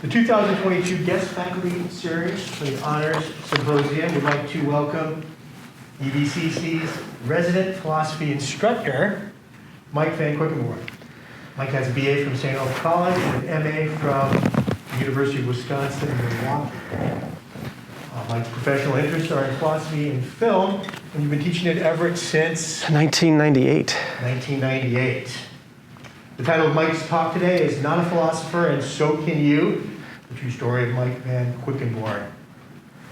The 2022 Guest Faculty Series for the Honors Symposium would like to welcome EVCC's resident philosophy instructor, Mike Van Quickenborn. Mike has a BA from St. Olaf College and an MA from the University of Wisconsin in Milwaukee. Mike's professional interests are in philosophy and film, and you've been teaching at Everett since 1998. 1998. The title of Mike's talk today is Not a Philosopher and So Can You, the true story of Mike Van Quickenborn.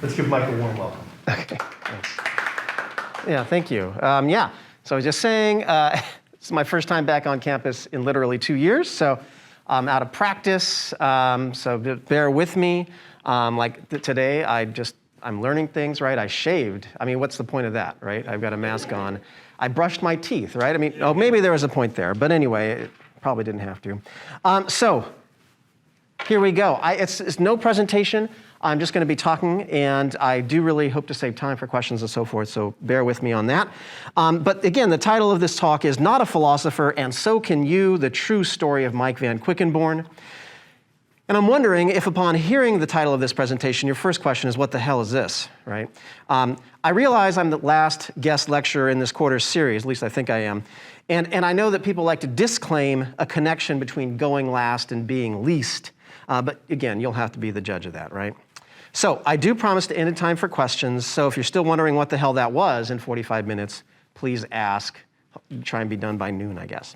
Let's give Mike a warm welcome. Okay, thanks. Yeah, thank you. So I was just saying, this is my first time back on campus in literally 2 years, so I'm out of practice, so bear with me. Today, I'm learning things, right? I shaved. I mean, what's the point of that, right? I've got a mask on. I brushed my teeth, right? I mean, maybe there was a point there, but anyway, it probably didn't have to. So here we go. It's no presentation. I'm just going to be talking, and I do really hope to save time for questions and so forth, so bear with me on that. But again, the title of this talk is Not a Philosopher, and So Can You, the True Story of Mike Van Quickenborn. And I'm wondering if upon hearing the title of this presentation, your first question is, what the hell is this, right? I realize I'm the last guest lecturer in this quarter's series, at least I think I am. And I know that people like to disclaim a connection between going last and being least. But again, you'll have to be the judge of that, right? So I do promise to end in time for questions. So if you're still wondering what the hell that was in 45 minutes, please ask. Try and be done by noon, I guess.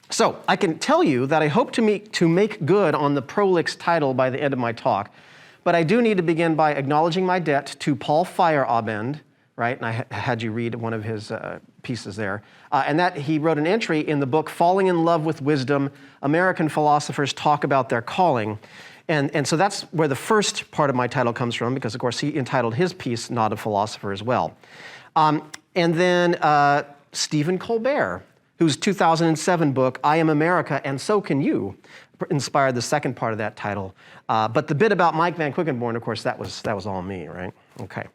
So I can tell you that I hope to make good on the prolix title by the end of my talk, but I do need to begin by acknowledging my debt to Paul Feyerabend, right? And I had you read one of his pieces there, and that he wrote an entry in the book Falling in Love with Wisdom, American Philosophers Talk About Their Calling. And so that's where the first part of my title comes from, because of course he entitled his piece Not a Philosopher as well. And then Stephen Colbert, whose 2007 book, I Am America and So Can You, inspired the second part of that title. But the bit about Mike Van Quickenborn, of course, that was all me, right? Okay.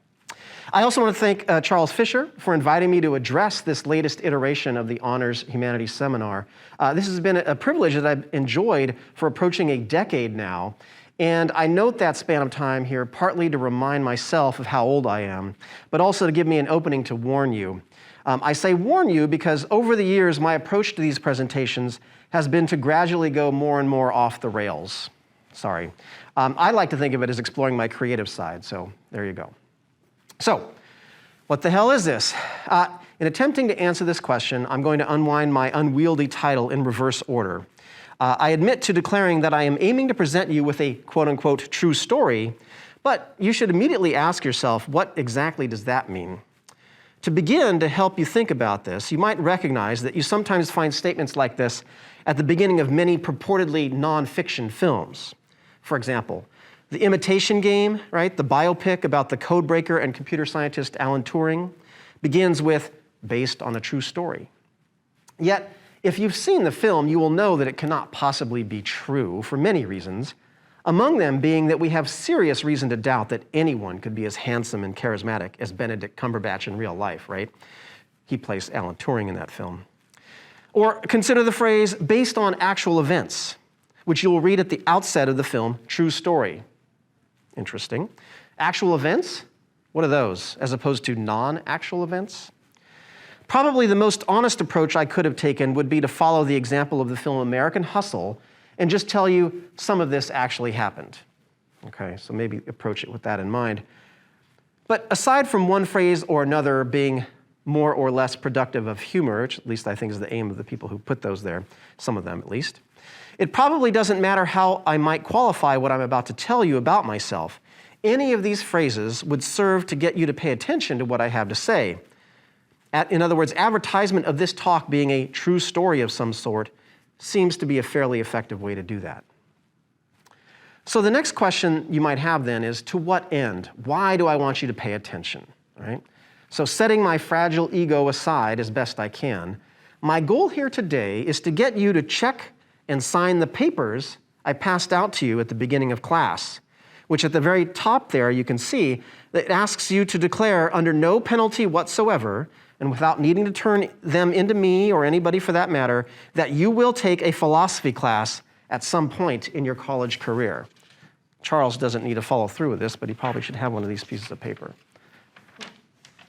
I also want to thank Charles Fisher for inviting me to address this latest iteration of the Honors Humanities Seminar. This has been a privilege that I've enjoyed for approaching a decade now. And I note that span of time here partly to remind myself of how old I am, but also to give me an opening to warn you. I say warn you because over the years, my approach to these presentations has been to gradually go more and more off the rails. Sorry. I like to think of it as exploring my creative side, so there you go. So, what the hell is this? In attempting to answer this question, I'm going to unwind my unwieldy title in reverse order. I admit to declaring that I am aiming to present you with a quote-unquote true story, but you should immediately ask yourself, what exactly does that mean? To begin to help you think about this, you might recognize that you sometimes find statements like this at the beginning of many purportedly nonfiction films. For example, The Imitation Game, right, the biopic about the codebreaker and computer scientist Alan Turing, begins with, based on a true story. Yet, if you've seen the film, you will know that it cannot possibly be true for many reasons, among them being that we have serious reason to doubt that anyone could be as handsome and charismatic as Benedict Cumberbatch in real life, right? He plays Alan Turing in that film. Or consider the phrase, based on actual events, which you will read at the outset of the film, True Story. Interesting. Actual events? What are those, as opposed to non-actual events? Probably the most honest approach I could have taken would be to follow the example of the film American Hustle and just tell you some of this actually happened. Okay, so maybe approach it with that in mind. But aside from one phrase or another being more or less productive of humor, which at least I think is the aim of the people who put those there, some of them at least, it probably doesn't matter how I might qualify what I'm about to tell you about myself. Any of these phrases would serve to get you to pay attention to what I have to say. In other words, advertisement of this talk being a true story of some sort seems to be a fairly effective way to do that. So the next question you might have then is, to what end? Why do I want you to pay attention, right? So setting my fragile ego aside as best I can, my goal here today is to get you to check and sign the papers I passed out to you at the beginning of class, which at the very top there you can see that it asks you to declare under no penalty whatsoever and without needing to turn them into me or anybody for that matter, that you will take a philosophy class at some point in your college career. Charles doesn't need to follow through with this, but he probably should have one of these pieces of paper.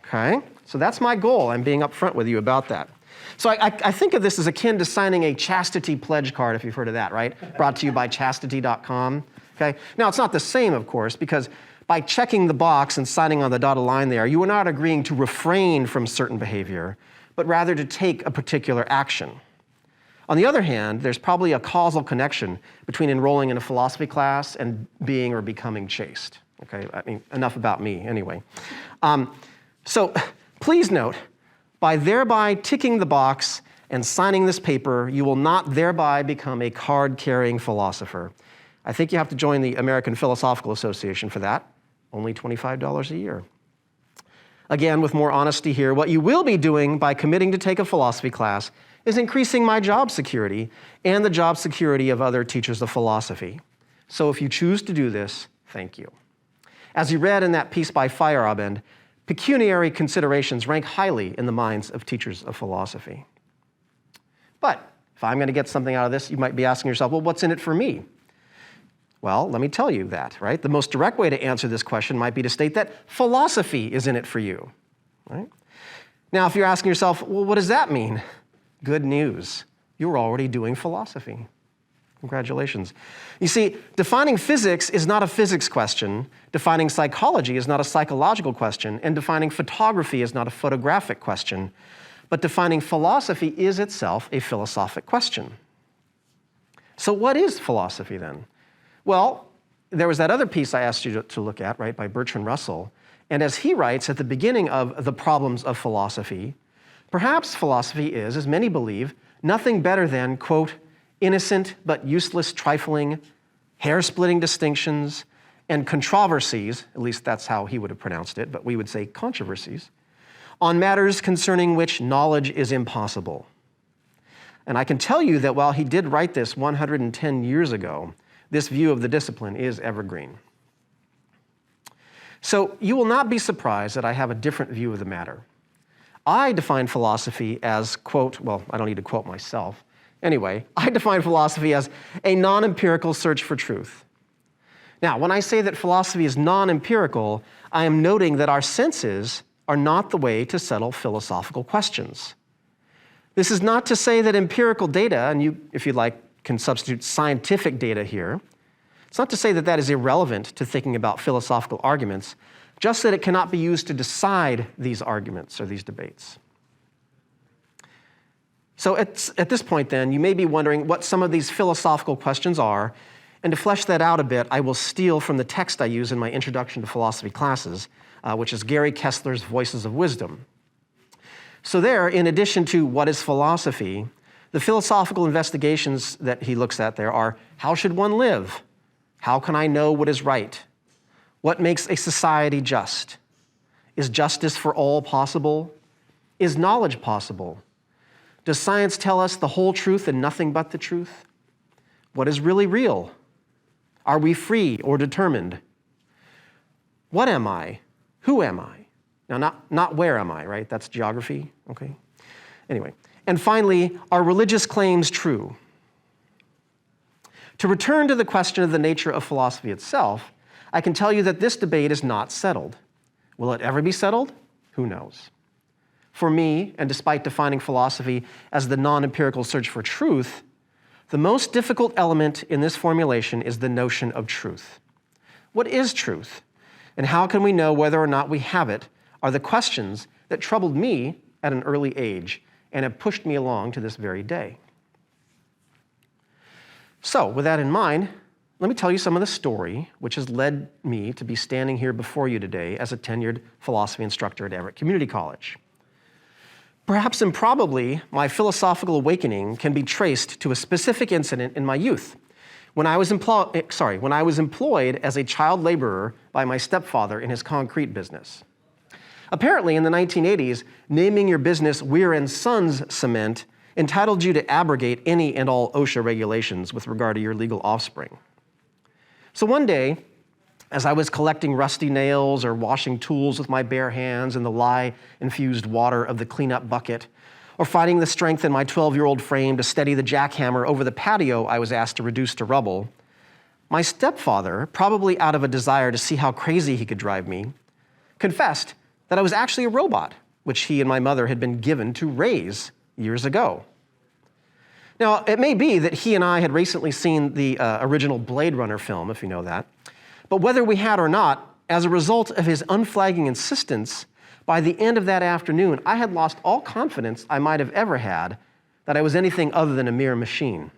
Okay, so that's my goal. I'm being upfront with you about that. So I think of this as akin to signing a chastity pledge card, if you've heard of that, right? Brought to you by chastity.com. Okay? Now, it's not the same, of course, because by checking the box and signing on the dotted line there, you are not agreeing to refrain from certain behavior, but rather to take a particular action. On the other hand, there's probably a causal connection between enrolling in a philosophy class and being or becoming chaste. Okay? I mean, enough about me, anyway. So please note, by thereby ticking the box and signing this paper, you will not thereby become a card-carrying philosopher. I think you have to join the American Philosophical Association for that, only $25 a year. Again, with more honesty here, what you will be doing by committing to take a philosophy class is increasing my job security and the job security of other teachers of philosophy. So if you choose to do this, thank you. As you read in that piece by Feyerabend, pecuniary considerations rank highly in the minds of teachers of philosophy. But if I'm going to get something out of this, you might be asking yourself, well, what's in it for me? Well, let me tell you that, right? The most direct way to answer this question might be to state that philosophy is in it for you, right? Now, if you're asking yourself, well, what does that mean? Good news. You're already doing philosophy. Congratulations. You see, defining physics is not a physics question, defining psychology is not a psychological question, and defining photography is not a photographic question, but defining philosophy is itself a philosophic question. So what is philosophy then? Well, there was that other piece I asked you to look at, right, by Bertrand Russell, and as he writes at the beginning of The Problems of Philosophy, perhaps philosophy is, as many believe, nothing better than, quote, innocent but useless trifling, hair-splitting distinctions, and controversies, at least that's how he would have pronounced it, but we would say controversies, on matters concerning which knowledge is impossible. And I can tell you that while he did write this 110 years ago, this view of the discipline is evergreen. So you will not be surprised that I have a different view of the matter. I define philosophy as, quote, well, I don't need to quote myself. Anyway, I define philosophy as a non-empirical search for truth. Now, when I say that philosophy is non-empirical, I am noting that our senses are not the way to settle philosophical questions. This is not to say that empirical data, and you, if you like, can substitute scientific data here. It's not to say that that is irrelevant to thinking about philosophical arguments, just that it cannot be used to decide these arguments or these debates. So at this point then, you may be wondering what some of these philosophical questions are, and to flesh that out a bit, I will steal from the text I use in my Introduction to Philosophy classes, which is Gary Kessler's Voices of Wisdom. So there, in addition to what is philosophy, the philosophical investigations that he looks at there are, how should one live? How can I know what is right? What makes a society just? Is justice for all possible? Is knowledge possible? Does science tell us the whole truth and nothing but the truth? What is really real? Are we free or determined? What am I? Who am I? Now, not where am I, right? That's geography, okay? Anyway, and finally, are religious claims true? To return to the question of the nature of philosophy itself, I can tell you that this debate is not settled. Will it ever be settled? Who knows? For me, and despite defining philosophy as the non-empirical search for truth, the most difficult element in this formulation is the notion of truth. What is truth? And how can we know whether or not we have it are the questions that troubled me at an early age and have pushed me along to this very day. So, with that in mind, let me tell you some of the story which has led me to be standing here before you today as a tenured philosophy instructor at Everett Community College. Perhaps improbably, my philosophical awakening can be traced to a specific incident in my youth, when I was employed as a child laborer by my stepfather in his concrete business. Apparently, in the 1980s, naming your business Weir & Sons Cement entitled you to abrogate any and all OSHA regulations with regard to your legal offspring. So one day, as I was collecting rusty nails or washing tools with my bare hands in the lye-infused water of the cleanup bucket, or finding the strength in my 12-year-old frame to steady the jackhammer over the patio I was asked to reduce to rubble, my stepfather, probably out of a desire to see how crazy he could drive me, confessed that I was actually a robot, which he and my mother had been given to raise years ago. Now, it may be that he and I had recently seen the original Blade Runner film, if you know that, but whether we had or not, as a result of his unflagging insistence, by the end of that afternoon, I had lost all confidence I might have ever had that I was anything other than a mere machine.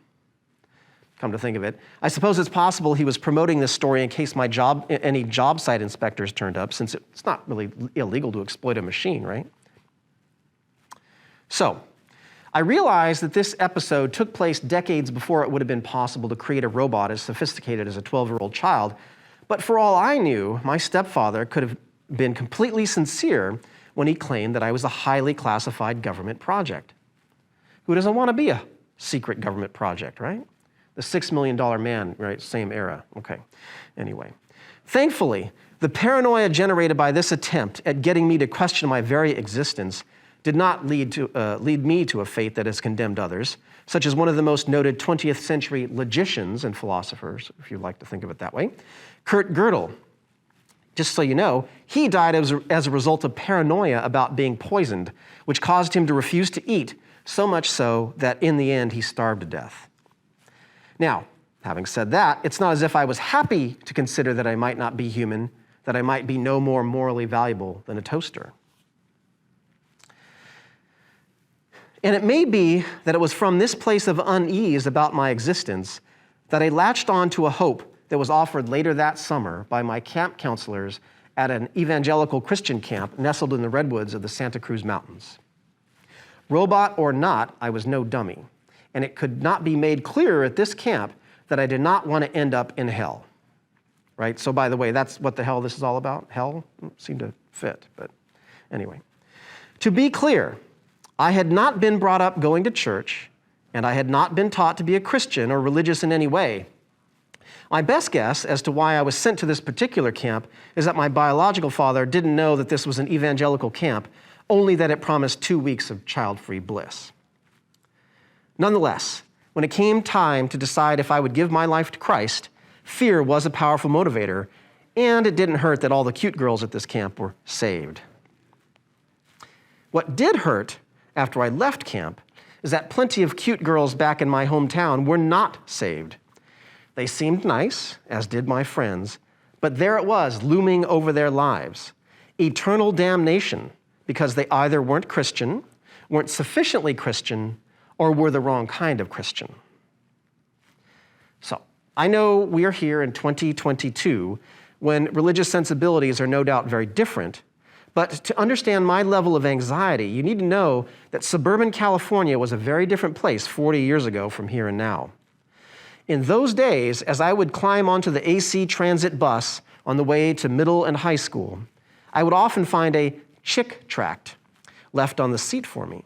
Come to think of it, I suppose it's possible he was promoting this story in case any job site inspectors turned up, since it's not really illegal to exploit a machine, right? So, I realized that this episode took place decades before it would have been possible to create a robot as sophisticated as a 12-year-old child, but for all I knew, my stepfather could have been completely sincere when he claimed that I was a highly classified government project. Who doesn't want to be a secret government project, right? The $6 million man, right? Same era. Okay. Anyway. Thankfully, the paranoia generated by this attempt at getting me to question my very existence did not lead me to a fate that has condemned others, such as one of the most noted 20th century logicians and philosophers, if you like to think of it that way, Kurt Gödel. Just so you know, he died as a result of paranoia about being poisoned, which caused him to refuse to eat, so much so that in the end he starved to death. Now, having said that, it's not as if I was happy to consider that I might not be human, that I might be no more morally valuable than a toaster. And it may be that it was from this place of unease about my existence that I latched on to a hope that was offered later that summer by my camp counselors at an evangelical Christian camp nestled in the redwoods of the Santa Cruz Mountains. Robot or not, I was no dummy, and it could not be made clearer at this camp that I did not want to end up in hell. Right? So by the way, that's what the hell this is all about. Hell seemed to fit, but anyway. To be clear, I had not been brought up going to church, and I had not been taught to be a Christian or religious in any way. My best guess as to why I was sent to this particular camp is that my biological father didn't know that this was an evangelical camp, only that it promised 2 weeks of child-free bliss. Nonetheless, when it came time to decide if I would give my life to Christ, fear was a powerful motivator, and it didn't hurt that all the cute girls at this camp were saved. What did hurt after I left camp is that plenty of cute girls back in my hometown were not saved. They seemed nice, as did my friends, but there it was looming over their lives. Eternal damnation, because they either weren't Christian, weren't sufficiently Christian, or were the wrong kind of Christian. So, I know we are here in 2022 when religious sensibilities are no doubt very different, but to understand my level of anxiety, you need to know that suburban California was a very different place 40 years ago from here and now. In those days, as I would climb onto the AC transit bus on the way to middle and high school, I would often find a chick tract left on the seat for me.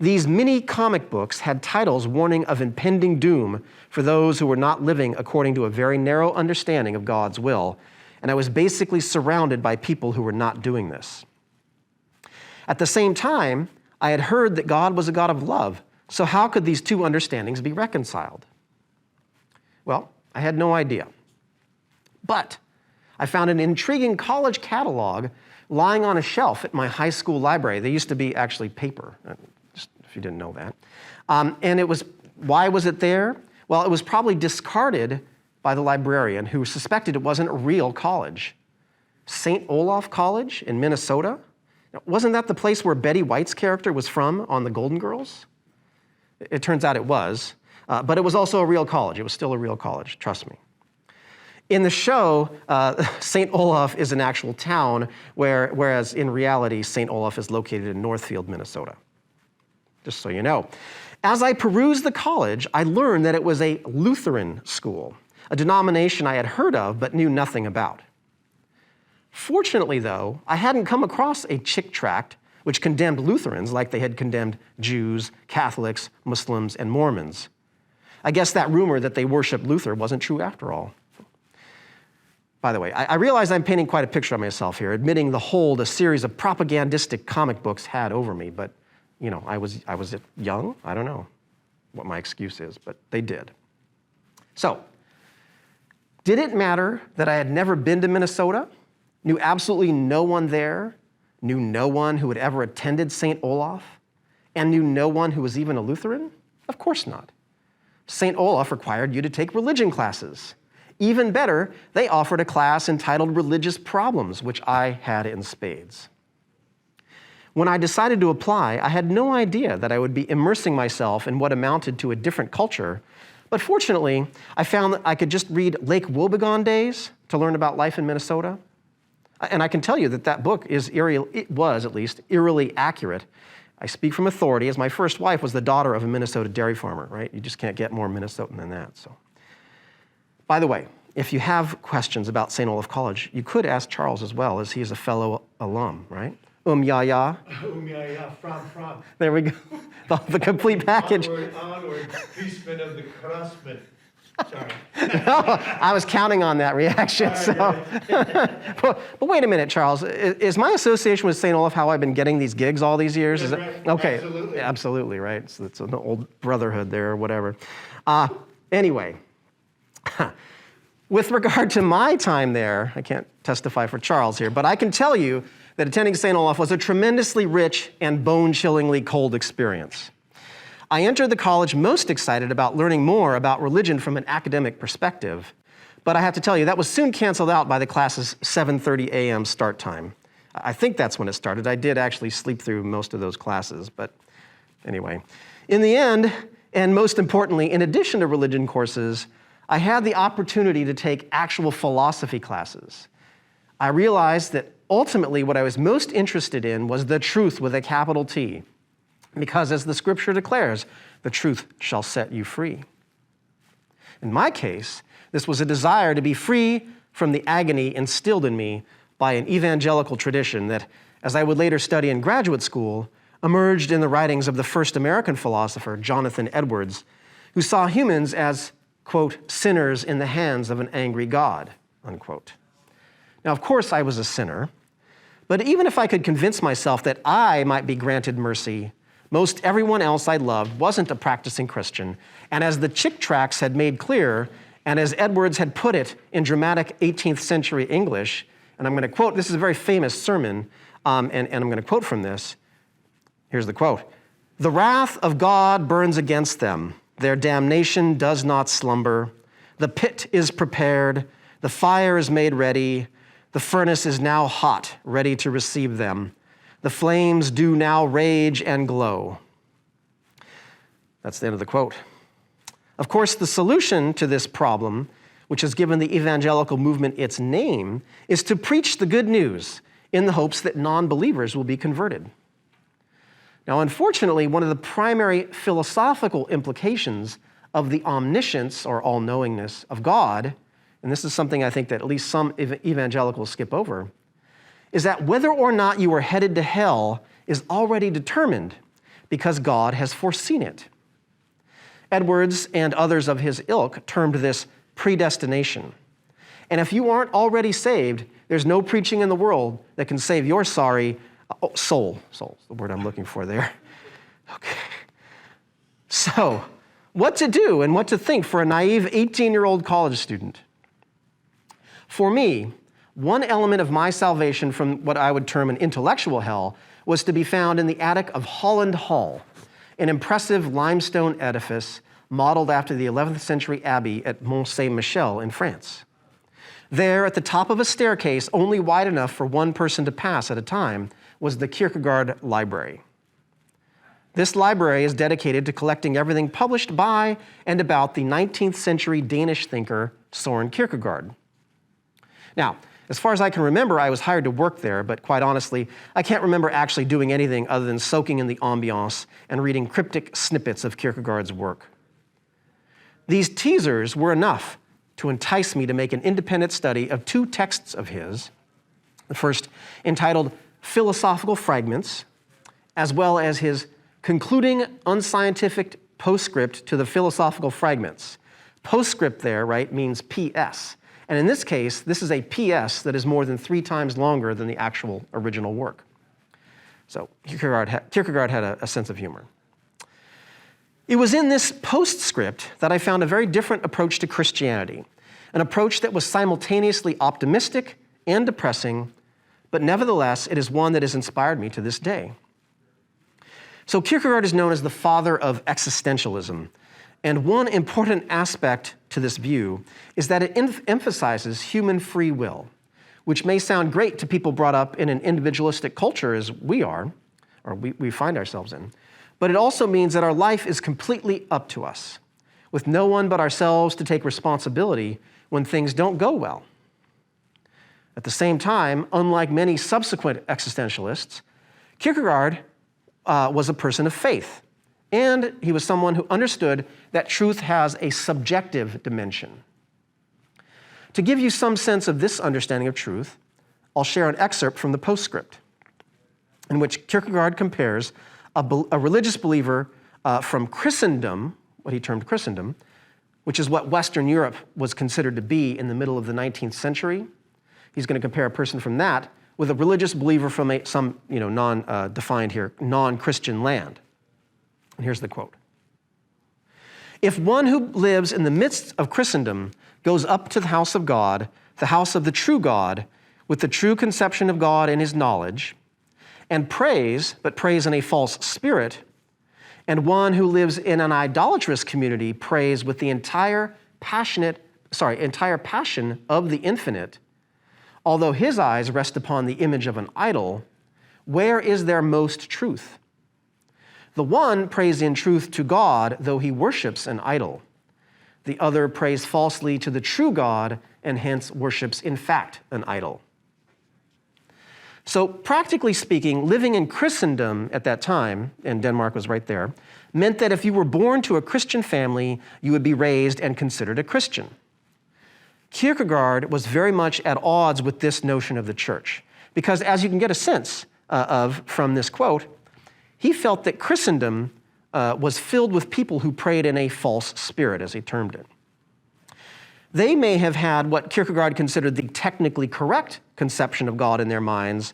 These mini comic books had titles warning of impending doom for those who were not living according to a very narrow understanding of God's will, and I was basically surrounded by people who were not doing this. At the same time, I had heard that God was a God of love, so how could these two understandings be reconciled? Well, I had no idea. But I found an intriguing college catalog lying on a shelf at my high school library. They used to be actually paper, just if you didn't know that. And it was, why was it there? Well, it was probably discarded by the librarian who suspected it wasn't a real college. St. Olaf College in Minnesota? Wasn't that the place where Betty White's character was from on The Golden Girls? It turns out it was. But it was also a real college. It was still a real college, trust me. In the show, St. Olaf is an actual town, whereas in reality, St. Olaf is located in Northfield, Minnesota. Just so you know. As I perused the college, I learned that it was a Lutheran school, a denomination I had heard of but knew nothing about. Fortunately, though, I hadn't come across a chick tract which condemned Lutherans like they had condemned Jews, Catholics, Muslims, and Mormons. I guess that rumor that they worship Luther wasn't true after all. By the way, I realize I'm painting quite a picture of myself here, admitting the hold a series of propagandistic comic books had over me, but I was young. I don't know what my excuse is, but they did. So, did it matter that I had never been to Minnesota, knew absolutely no one there, knew no one who had ever attended St. Olaf, and knew no one who was even a Lutheran? Of course not. St. Olaf required you to take religion classes. Even better, they offered a class entitled Religious Problems, which I had in spades. When I decided to apply, I had no idea that I would be immersing myself in what amounted to a different culture, but fortunately, I found that I could just read Lake Wobegon Days to learn about life in Minnesota. And I can tell you that that book was at least eerily accurate. I speak from authority, as my first wife was the daughter of a Minnesota dairy farmer, right? You just can't get more Minnesotan than that. So, by the way, if you have questions about St. Olaf College, you could ask Charles as well, as he is a fellow alum, right? Ya ya, from. There we go. The complete package. Onward, Priestman of the Crossman. Sorry. I was counting on that reaction. But wait a minute, Charles. Is my association with St. Olaf how I've been getting these gigs all these years? That's Is right. it? Okay. Absolutely. Absolutely, right. So it's an old brotherhood there or whatever. Anyway, with regard to my time there, I can't testify for Charles here, but I can tell you that attending St. Olaf was a tremendously rich and bone-chillingly cold experience. I entered the college most excited about learning more about religion from an academic perspective, but I have to tell you, that was soon canceled out by the class's 7:30 a.m. start time. I think that's when it started. I did actually sleep through most of those classes, but anyway. In the end, and most importantly, in addition to religion courses, I had the opportunity to take actual philosophy classes. I realized that ultimately what I was most interested in was the truth with a capital T. Because as the scripture declares, the truth shall set you free. In my case, this was a desire to be free from the agony instilled in me by an evangelical tradition that, as I would later study in graduate school, emerged in the writings of the first American philosopher, Jonathan Edwards, who saw humans as, quote, sinners in the hands of an angry God, unquote. Now, of course, I was a sinner, but even if I could convince myself that I might be granted mercy, most everyone else I loved wasn't a practicing Christian, and as the Chick tracts had made clear, and as Edwards had put it in dramatic 18th century English, and I'm going to quote, this is a very famous sermon, and I'm going to quote from this. Here's the quote. "The wrath of God burns against them. Their damnation does not slumber. The pit is prepared. The fire is made ready. The furnace is now hot, ready to receive them. The flames do now rage and glow." That's the end of the quote. Of course, the solution to this problem, which has given the evangelical movement its name, is to preach the good news in the hopes that non-believers will be converted. Now, unfortunately, one of the primary philosophical implications of the omniscience or all-knowingness of God, and this is something I think that at least some evangelicals skip over, is that whether or not you are headed to hell is already determined because God has foreseen it. Edwards and others of his ilk termed this predestination. And if you aren't already saved, there's no preaching in the world that can save your sorry soul. Soul's the word I'm looking for there. Okay. So, what to do and what to think for a naive 18-year-old college student? For me, one element of my salvation from what I would term an intellectual hell was to be found in the attic of Holland Hall, an impressive limestone edifice modeled after the 11th century abbey at Mont Saint-Michel in France. There, at the top of a staircase only wide enough for one person to pass at a time, was the Kierkegaard Library. This library is dedicated to collecting everything published by and about the 19th century Danish thinker Søren Kierkegaard. Now, as far as I can remember, I was hired to work there, but quite honestly, I can't remember actually doing anything other than soaking in the ambiance and reading cryptic snippets of Kierkegaard's work. These teasers were enough to entice me to make an independent study of two texts of his, the first entitled Philosophical Fragments, as well as his concluding unscientific postscript to the Philosophical Fragments. Postscript there, right, means P.S., and in this case, this is a PS that is more than 3 times longer than the actual original work. So Kierkegaard had a sense of humor. It was in this postscript that I found a very different approach to Christianity, an approach that was simultaneously optimistic and depressing, but nevertheless, it is one that has inspired me to this day. So Kierkegaard is known as the father of existentialism, and one important aspect to this view is that it emphasizes human free will, which may sound great to people brought up in an individualistic culture as we are, or we find ourselves in, but it also means that our life is completely up to us, with no one but ourselves to take responsibility when things don't go well. At the same time, unlike many subsequent existentialists, Kierkegaard was a person of faith, and he was someone who understood that truth has a subjective dimension. To give you some sense of this understanding of truth, I'll share an excerpt from the postscript, in which Kierkegaard compares a religious believer from Christendom, what he termed Christendom, which is what Western Europe was considered to be in the middle of the 19th century. He's going to compare a person from that with a religious believer from some non-defined here, non-Christian land. And here's the quote. If one who lives in the midst of Christendom goes up to the house of God, the house of the true God, with the true conception of God and his knowledge, and prays, but prays in a false spirit, and one who lives in an idolatrous community prays with the entire passion of the infinite, although his eyes rest upon the image of an idol, where is there most truth? The one prays in truth to God, though he worships an idol. The other prays falsely to the true God, and hence worships in fact an idol. So practically speaking, living in Christendom at that time, and Denmark was right there, meant that if you were born to a Christian family, you would be raised and considered a Christian. Kierkegaard was very much at odds with this notion of the church, because as you can get a sense of from this quote, he felt that Christendom was filled with people who prayed in a false spirit, as he termed it. They may have had what Kierkegaard considered the technically correct conception of God in their minds,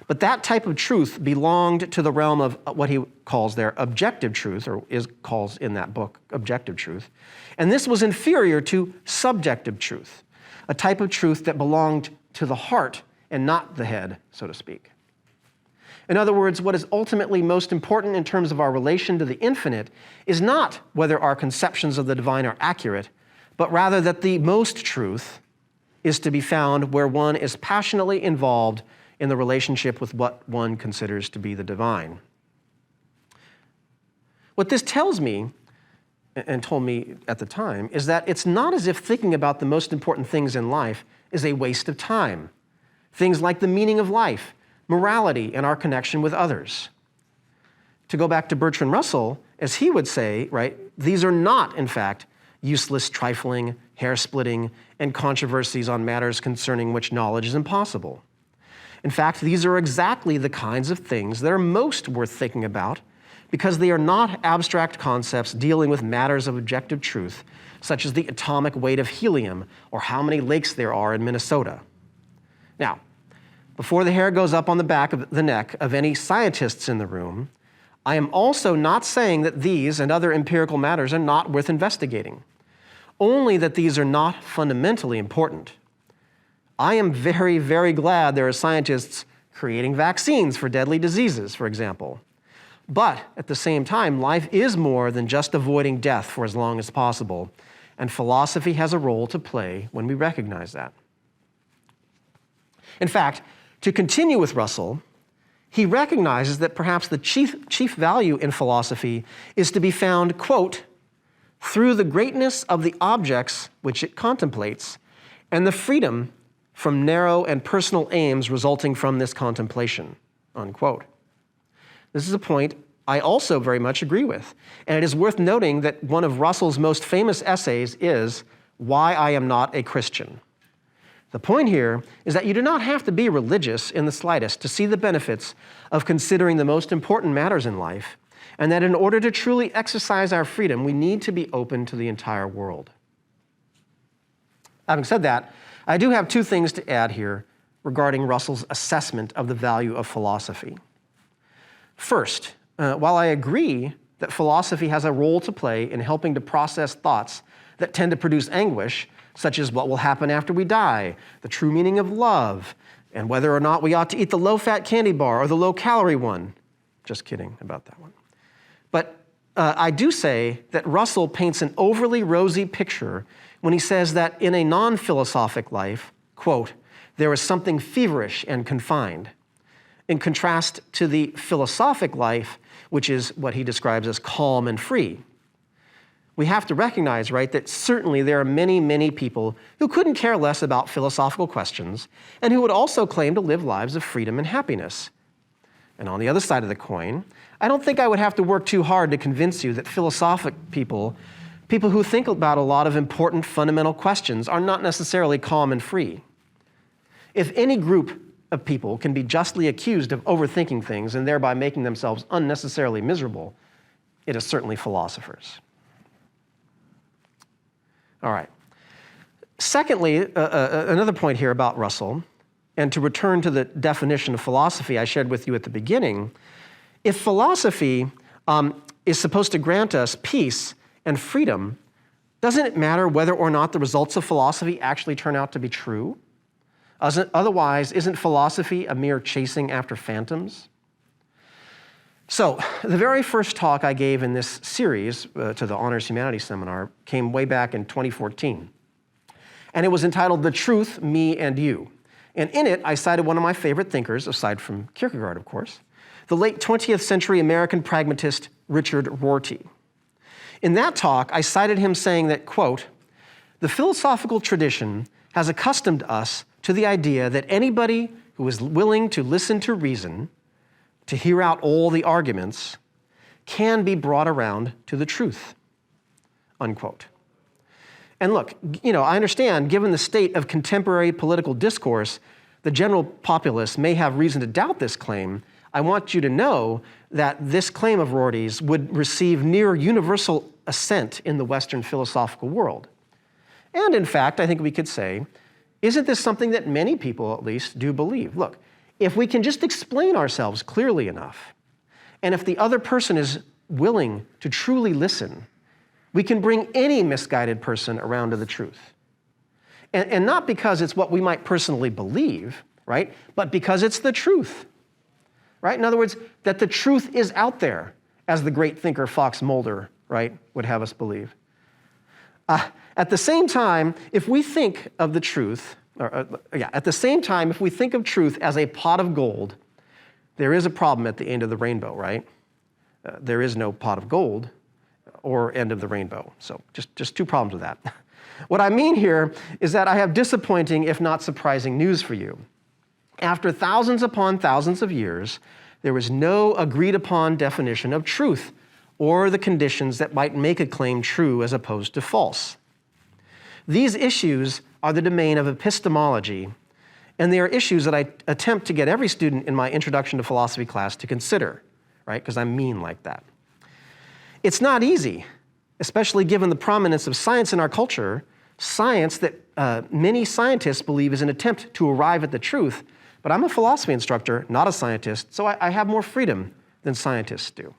but that type of truth belonged to the realm of what he calls their objective truth, or calls in that book objective truth. And this was inferior to subjective truth, a type of truth that belonged to the heart and not the head, so to speak. In other words, what is ultimately most important in terms of our relation to the infinite is not whether our conceptions of the divine are accurate, but rather that the most truth is to be found where one is passionately involved in the relationship with what one considers to be the divine. What this tells me, and told me at the time, is that it's not as if thinking about the most important things in life is a waste of time. Things like the meaning of life, morality, and our connection with others. To go back to Bertrand Russell, as he would say, right, these are not, in fact, useless trifling, hair-splitting, and controversies on matters concerning which knowledge is impossible. In fact, these are exactly the kinds of things that are most worth thinking about because they are not abstract concepts dealing with matters of objective truth, such as the atomic weight of helium or how many lakes there are in Minnesota. Now, before the hair goes up on the back of the neck of any scientists in the room, I am also not saying that these and other empirical matters are not worth investigating, only that these are not fundamentally important. I am very, very glad there are scientists creating vaccines for deadly diseases, for example. But at the same time, life is more than just avoiding death for as long as possible, and philosophy has a role to play when we recognize that. In fact, to continue with Russell, he recognizes that perhaps the chief value in philosophy is to be found, quote, through the greatness of the objects which it contemplates and the freedom from narrow and personal aims resulting from this contemplation, unquote. This is a point I also very much agree with, and it is worth noting that one of Russell's most famous essays is Why I Am Not a Christian. The point here is that you do not have to be religious in the slightest to see the benefits of considering the most important matters in life, and that in order to truly exercise our freedom, we need to be open to the entire world. Having said that, I do have two things to add here regarding Russell's assessment of the value of philosophy. First, while I agree that philosophy has a role to play in helping to process thoughts that tend to produce anguish, such as what will happen after we die, the true meaning of love, and whether or not we ought to eat the low-fat candy bar or the low-calorie one. Just kidding about that one. But I do say that Russell paints an overly rosy picture when he says that in a non-philosophic life, quote, there is something feverish and confined, in contrast to the philosophic life, which is what he describes as calm and free. We have to recognize, right, that certainly there are many, many people who couldn't care less about philosophical questions and who would also claim to live lives of freedom and happiness. And on the other side of the coin, I don't think I would have to work too hard to convince you that philosophic people who think about a lot of important fundamental questions, are not necessarily calm and free. If any group of people can be justly accused of overthinking things and thereby making themselves unnecessarily miserable, it is certainly philosophers. All right. Secondly, another point here about Russell, and to return to the definition of philosophy I shared with you at the beginning, if philosophy is supposed to grant us peace and freedom, doesn't it matter whether or not the results of philosophy actually turn out to be true? Otherwise, isn't philosophy a mere chasing after phantoms? So, the very first talk I gave in this series to the Honors Humanities Seminar came way back in 2014. And it was entitled The Truth, Me and You. And in it, I cited one of my favorite thinkers, aside from Kierkegaard, of course, the late 20th century American pragmatist Richard Rorty. In that talk, I cited him saying that, quote, the philosophical tradition has accustomed us to the idea that anybody who is willing to listen to reason, to hear out all the arguments, can be brought around to the truth, unquote. And look, I understand, given the state of contemporary political discourse, the general populace may have reason to doubt this claim. I want you to know that this claim of Rorty's would receive near universal assent in the Western philosophical world. And in fact, I think we could say, isn't this something that many people at least do believe? Look, if we can just explain ourselves clearly enough, and if the other person is willing to truly listen, we can bring any misguided person around to the truth. And not because it's what we might personally believe, right? But because it's the truth, right? In other words, that the truth is out there, as the great thinker Fox Mulder, right, would have us believe. At the same time, if we think of the truth, at the same time, if we think of truth as a pot of gold, there is a problem at the end of the rainbow, right? There is no pot of gold or end of the rainbow. So just two problems with that. What I mean here is that I have disappointing, if not surprising, news for you. After thousands upon thousands of years, there was no agreed upon definition of truth or the conditions that might make a claim true as opposed to false. These issues are the domain of epistemology, and they are issues that I attempt to get every student in my Introduction to Philosophy class to consider, right? Because I'm mean like that. It's not easy, especially given the prominence of science in our culture, science that many scientists believe is an attempt to arrive at the truth, but I'm a philosophy instructor, not a scientist, so I have more freedom than scientists do.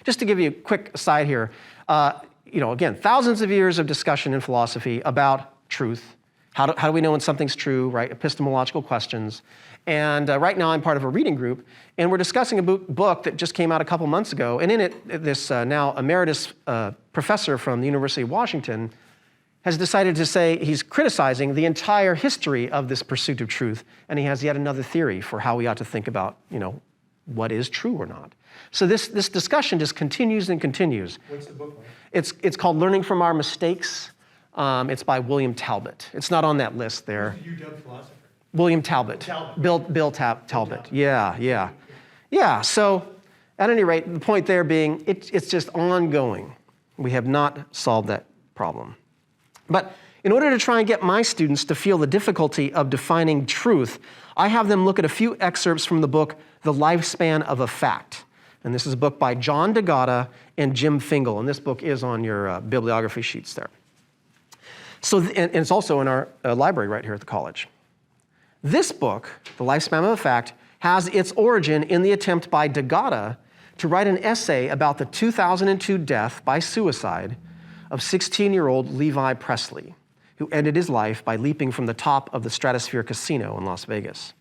Just to give you a quick aside here, again, thousands of years of discussion in philosophy about truth. How do we know when something's true, right? Epistemological questions. And right now I'm part of a reading group, and we're discussing a book that just came out a couple months ago. And in it, this now emeritus professor from the University of Washington has decided to say he's criticizing the entire history of this pursuit of truth, and he has yet another theory for how we ought to think about, what is true or not. So this discussion just continues and continues. What's the book like? It's called Learning from Our Mistakes. It's by William Talbot. It's not on that list there. Who's the UW philosopher? William Talbot. Bill Talbot. Yeah, so at any rate, the point there being, it's just ongoing. We have not solved that problem. But in order to try and get my students to feel the difficulty of defining truth, I have them look at a few excerpts from the book, The Lifespan of a Fact. And this is a book by John DeGatta and Jim Fingal, and this book is on your bibliography sheets there. So, and it's also in our library right here at the college. This book, The Lifespan of a Fact, has its origin in the attempt by Degata to write an essay about the 2002 death by suicide of 16-year-old Levi Presley, who ended his life by leaping from the top of the Stratosphere Casino in Las Vegas.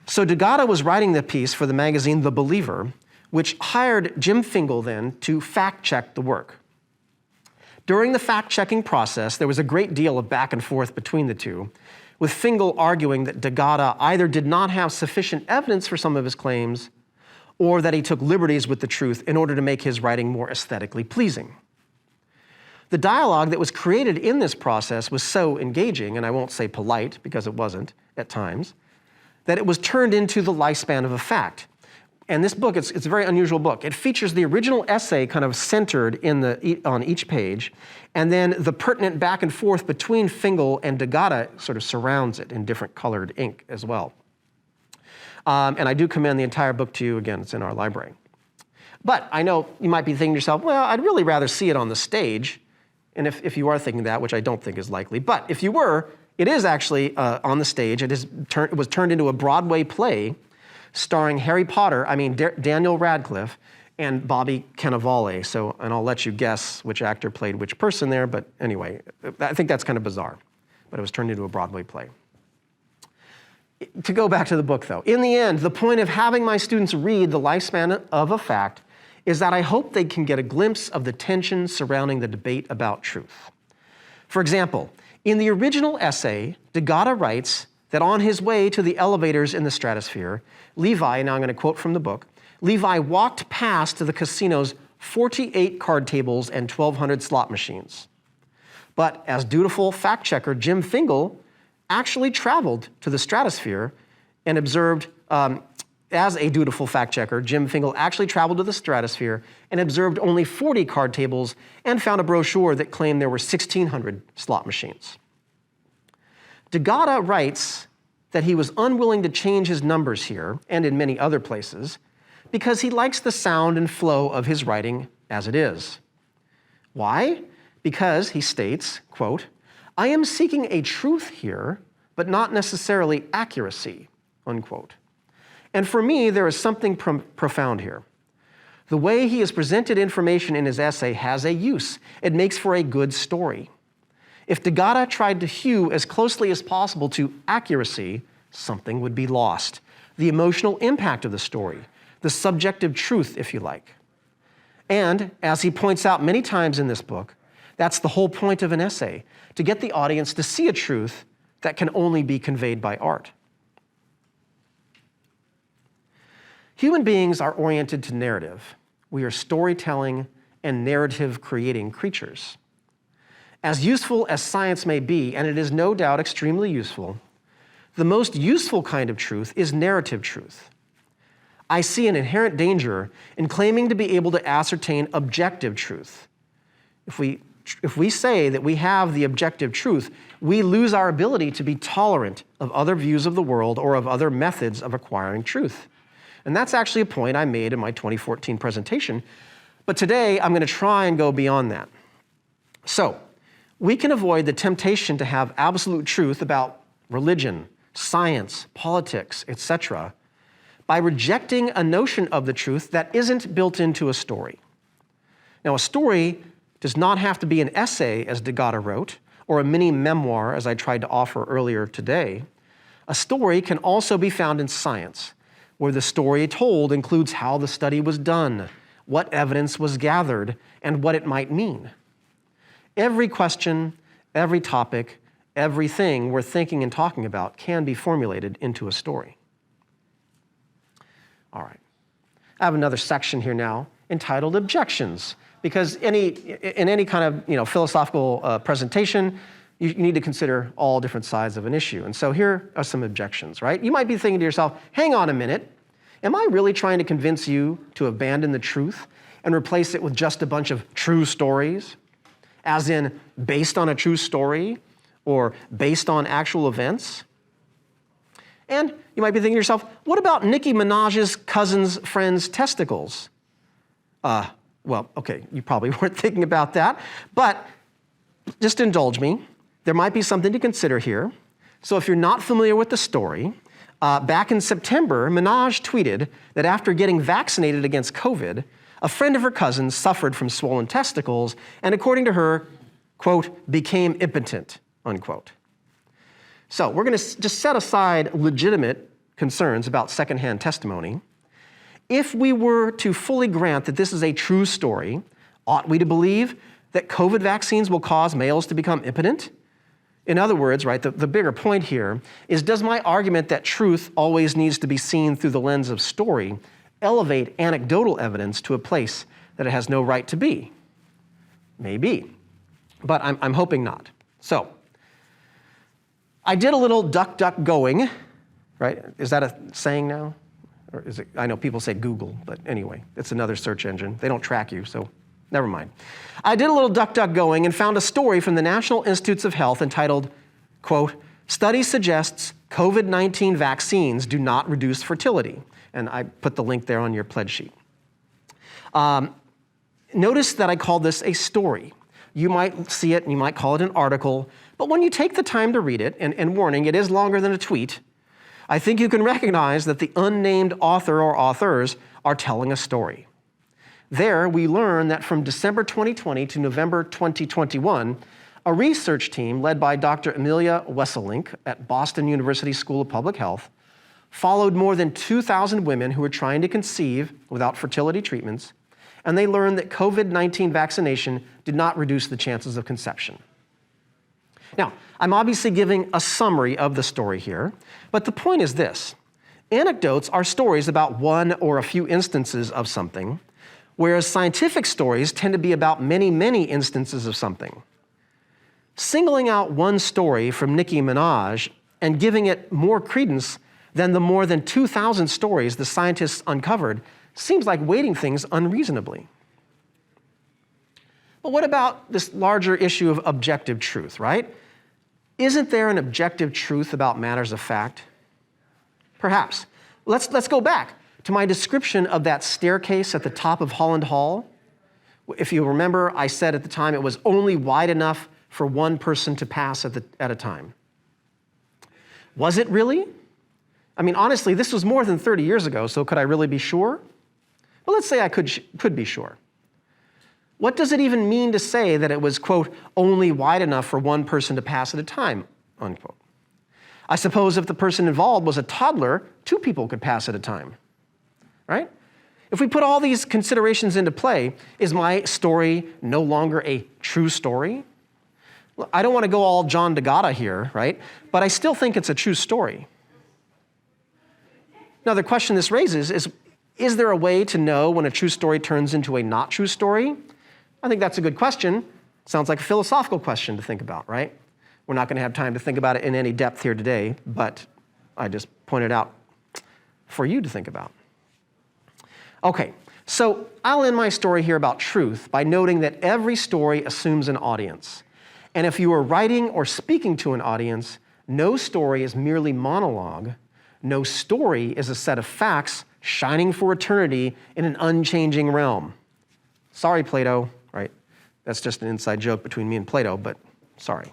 So Degata was writing the piece for the magazine The Believer, which hired Jim Fingal then to fact-check the work. During the fact-checking process, there was a great deal of back and forth between the two, with Fingal arguing that Degata either did not have sufficient evidence for some of his claims, or that he took liberties with the truth in order to make his writing more aesthetically pleasing. The dialogue that was created in this process was so engaging, and I won't say polite because it wasn't at times, that it was turned into the lifespan of a fact. And this book, it's a very unusual book. It features the original essay kind of centered on each page, and then the pertinent back and forth between Fingal and Degata sort of surrounds it in different colored ink as well. And I do commend the entire book to you. Again, it's in our library. But I know you might be thinking to yourself, well, I'd really rather see it on the stage. And if you are thinking that, which I don't think is likely, but if you were, it is actually on the stage. It was turned into a Broadway play starring Daniel Radcliffe and Bobby Cannavale. So, and I'll let you guess which actor played which person there, but anyway, I think that's kind of bizarre. But it was turned into a Broadway play. To go back to the book though, in the end, the point of having my students read The Lifespan of a Fact is that I hope they can get a glimpse of the tension surrounding the debate about truth. For example, in the original essay, Degata writes that on his way to the elevators in the stratosphere, Levi, now I'm going to quote from the book, Levi walked past to the casino's 48 card tables and 1,200 slot machines. But as dutiful fact checker Jim Fingal actually traveled to the stratosphere and observed, as a dutiful fact checker, Jim Fingal actually traveled to the stratosphere and observed only 40 card tables and found a brochure that claimed there were 1,600 slot machines. Degata writes that he was unwilling to change his numbers here and in many other places because he likes the sound and flow of his writing as it is. Why? Because, he states, quote, I am seeking a truth here, but not necessarily accuracy, unquote. And for me, there is something profound here. The way he has presented information in his essay has a use. It makes for a good story. If Degata tried to hew as closely as possible to accuracy, something would be lost. The emotional impact of the story, the subjective truth, if you like. And, as he points out many times in this book, that's the whole point of an essay, to get the audience to see a truth that can only be conveyed by art. Human beings are oriented to narrative. We are storytelling and narrative-creating creatures. As useful as science may be, and it is no doubt extremely useful, the most useful kind of truth is narrative truth. I see an inherent danger in claiming to be able to ascertain objective truth. If we say that we have the objective truth, we lose our ability to be tolerant of other views of the world or of other methods of acquiring truth. And that's actually a point I made in my 2014 presentation. But today, I'm going to try and go beyond that. So, we can avoid the temptation to have absolute truth about religion, science, politics, etc., by rejecting a notion of the truth that isn't built into a story. Now, a story does not have to be an essay, as Degata wrote, or a mini memoir, as I tried to offer earlier today. A story can also be found in science, where the story told includes how the study was done, what evidence was gathered, and what it might mean. Every question, every topic, everything we're thinking and talking about can be formulated into a story. All right. I have another section here now entitled Objections, because in any kind of philosophical presentation, you need to consider all different sides of an issue. And so here are some objections, right? You might be thinking to yourself, hang on a minute, am I really trying to convince you to abandon the truth and replace it with just a bunch of true stories? As in, based on a true story or based on actual events? And you might be thinking to yourself, what about Nicki Minaj's cousin's friend's testicles? Well, okay, you probably weren't thinking about that, but just indulge me. There might be something to consider here. So if you're not familiar with the story, Back in September, Minaj tweeted that after getting vaccinated against COVID, a friend of her cousin suffered from swollen testicles and, according to her, quote, became impotent, unquote. So we're going to just set aside legitimate concerns about secondhand testimony. If we were to fully grant that this is a true story, ought we to believe that COVID vaccines will cause males to become impotent? In other words, right, the bigger point here is, does my argument that truth always needs to be seen through the lens of story elevate anecdotal evidence to a place that it has no right to be? Maybe, but I'm hoping not. So, I did a little duck going, right? Is that a saying now? Or is it, I know people say Google, but anyway, it's another search engine. They don't track you, so never mind. I did a little duck going and found a story from the National Institutes of Health entitled, quote, "Study suggests COVID-19 vaccines do not reduce fertility." And I put the link there on your pledge sheet. Notice that I called this a story. You might see it and you might call it an article, but when you take the time to read it, and warning, it is longer than a tweet, I think you can recognize that the unnamed author or authors are telling a story. There, we learn that from December 2020 to November 2021, a research team led by Dr. Amelia Wesselink at Boston University School of Public Health followed more than 2,000 women who were trying to conceive without fertility treatments, and they learned that COVID-19 vaccination did not reduce the chances of conception. Now, I'm obviously giving a summary of the story here, but the point is this. Anecdotes are stories about one or a few instances of something, whereas scientific stories tend to be about many, many instances of something. Singling out one story from Nicki Minaj and giving it more credence than the more than 2,000 stories the scientists uncovered seems like weighting things unreasonably. But what about this larger issue of objective truth, right? Isn't there an objective truth about matters of fact? Perhaps. Let's go back to my description of that staircase at the top of Holland Hall. If you remember, I said at the time it was only wide enough for one person to pass at a time. Was it really? I mean, honestly, this was more than 30 years ago, so could I really be sure? Well, let's say I could be sure. What does it even mean to say that it was, quote, only wide enough for one person to pass at a time, unquote? I suppose if the person involved was a toddler, 2 people could pass at a time, right? If we put all these considerations into play, is my story no longer a true story? Well, I don't want to go all John DeGata here, right? But I still think it's a true story. Now, the question this raises is there a way to know when a true story turns into a not true story? I think that's a good question. Sounds like a philosophical question to think about, right? We're not going to have time to think about it in any depth here today, but I just pointed out for you to think about. Okay, so I'll end my story here about truth by noting that every story assumes an audience. And if you are writing or speaking to an audience, no story is merely monologue. No story is a set of facts shining for eternity in an unchanging realm. Sorry, Plato, right? That's just an inside joke between me and Plato, but sorry.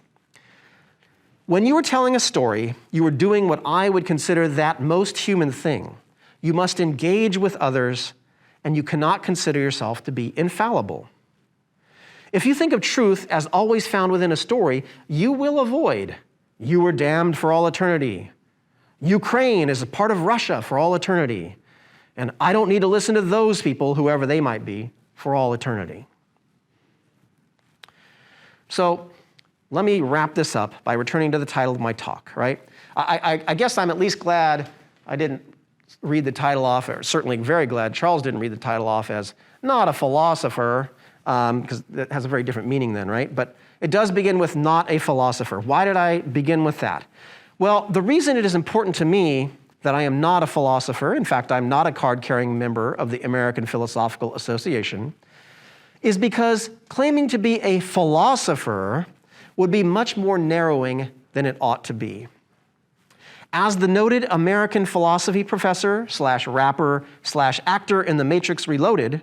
When you are telling a story, you are doing what I would consider that most human thing. You must engage with others, and you cannot consider yourself to be infallible. If you think of truth as always found within a story, you will avoid, "You were damned for all eternity." Ukraine is a part of Russia for all eternity. And I don't need to listen to those people, whoever they might be, for all eternity. So let me wrap this up by returning to the title of my talk, right? I guess I'm at least glad I didn't read the title off, or certainly very glad Charles didn't read the title off as not a philosopher, because it has a very different meaning then, right? But it does begin with not a philosopher. Why did I begin with that? Well, the reason it is important to me that I am not a philosopher, in fact, I'm not a card-carrying member of the American Philosophical Association, is because claiming to be a philosopher would be much more narrowing than it ought to be. As the noted American philosophy professor / rapper / actor in The Matrix Reloaded,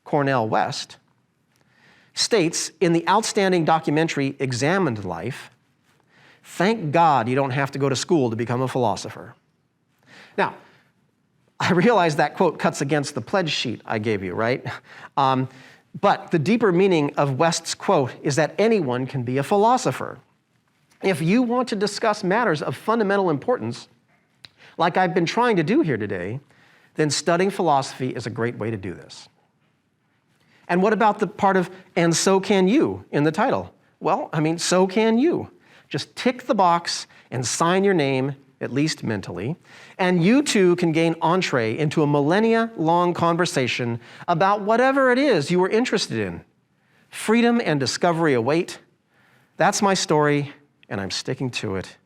Cornel West, states in the outstanding documentary Examined Life, "Thank God you don't have to go to school to become a philosopher. Now, I realize that quote cuts against the pledge sheet I gave you, right? But the deeper meaning of West's quote is that anyone can be a philosopher. If you want to discuss matters of fundamental importance, like I've been trying to do here today, then studying philosophy is a great way to do this. And what about the part of "and so can you" in the title? Well, so can you. Just tick the box and sign your name, at least mentally, and you too can gain entree into a millennia-long conversation about whatever it is you were interested in. Freedom and discovery await. That's my story, and I'm sticking to it.